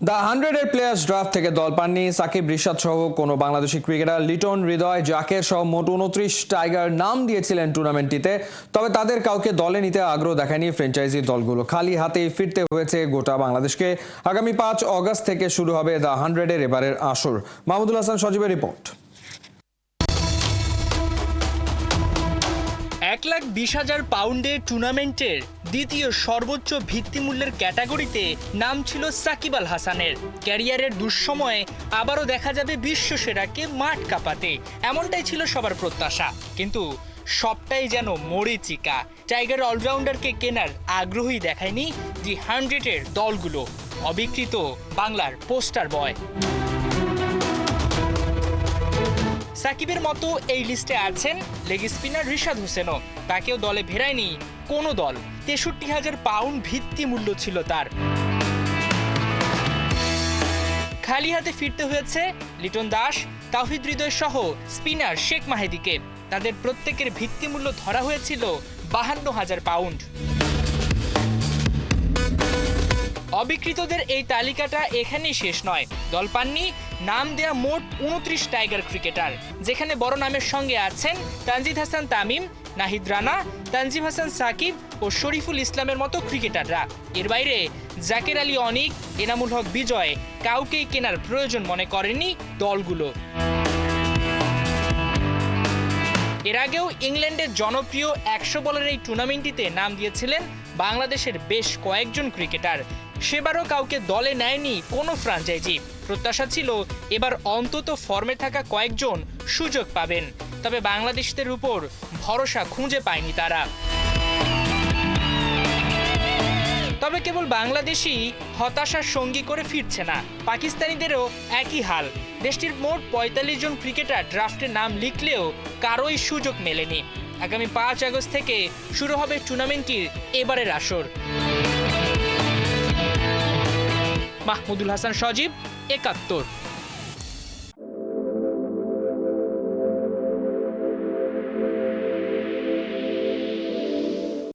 The 100-এর players draft থেকে দল পাননি সাকিব, রিশাদ সহ কোনো বাংলাদেশি ক্রিকেটার। লিটন, হৃদয়, জাকের সহ মোট 29 টাইগার নাম দিয়েছিলেন টুর্নামেন্টটিতে। তবে তাদের কাউকে দলে নিতে আগ্রহ দেখায়নি ফ্র্যাঞ্চাইজি দলগুলো। খালি হাতেই ফিরতে হয়েছে গোটা বাংলাদেশকে। আগামী 5 অগস্ট থেকে শুরু হবে দ্য 100-এর এবারের আসর। মাহমুদুল হাসান সজীবের রিপোর্ট। 1,20,000 পাউন্ডের টুর্নামেন্টের দ্বিতীয় সর্বোচ্চ ভিত্তিমূল্যের ক্যাটাগরিতে নাম ছিল সাকিব আল হাসানের। ক্যারিয়ারের দুঃসময়ে আবারও দেখা যাবে বিশ্বসেরাকে মাঠ কাঁপাতে, এমনটাই ছিল সবার প্রত্যাশা। কিন্তু সবটাই যেন মরীচিকা। টাইগার অলরাউন্ডারকে কেনার আগ্রহই দেখায়নি দি 100-এর দলগুলো। অবিকৃত বাংলার পোস্টার বয়। সাকিবের মতো এই লিস্টে আছেন লেগ স্পিনার রিশাদ হোসেনও। তাকেও দলে ভেড়ায়নি কোনো দল। 63,000 পাউন্ড ভিত্তি মূল্য ছিল তার। খালি হাতে ফিরতে হয়েছে লিটন দাস, তাওহিদ হৃদয় সহ স্পিনার শেখ মাহেদীকে। তাদের প্রত্যেকের ভিত্তি মূল্য ধরা হয়েছিল 52,000 পাউন্ড। অবিকৃতদের এই তালিকাটা এখানেই শেষ নয়। দল পাননি নাম দেয়া মোট 29 টাইগার ক্রিকেটার, যেখানে বড় নামের সঙ্গে আছেন তানজিদ হাসান তামিম, নাহিদ রানা, তানজিম হাসান সাকিব ও শরীফুল ইসলামের মতো ক্রিকেটাররা। এর বাইরে জাকের আলী অনিক, এনামুল হক বিজয় কাউকেই কেনার প্রয়োজন মনে করেনি দলগুলো। এর আগেও ইংল্যান্ডের জনপ্রিয় 100 বলের এই টুর্নামেন্টটিতে নাম দিয়েছিলেন বাংলাদেশের বেশ কয়েকজন ক্রিকেটার। সেবারও কাউকে দলে নেয়নি কোনো ফ্র্যাঞ্চাইজি। প্রত্যাশা ছিল এবার অন্তত ফর্মে থাকা কয়েকজন সুযোগ পাবেন। তবে বাংলাদেশিদের উপর ভরসা খুঁজে পায়নি তারা। তবে কেবল বাংলাদেশি হতাশার সঙ্গী করে ফিরছে না, পাকিস্তানিদেরও একই হাল। দেশটির মোট 45 জন ক্রিকেটার ড্রাফটে নাম লিখলেও কারোই সুযোগ মেলেনি। আগামী 5 আগস্ট থেকে শুরু হবে টুর্নামেন্টটির এবারের আসর। মাহমুদুল হাসান সজীব, 71।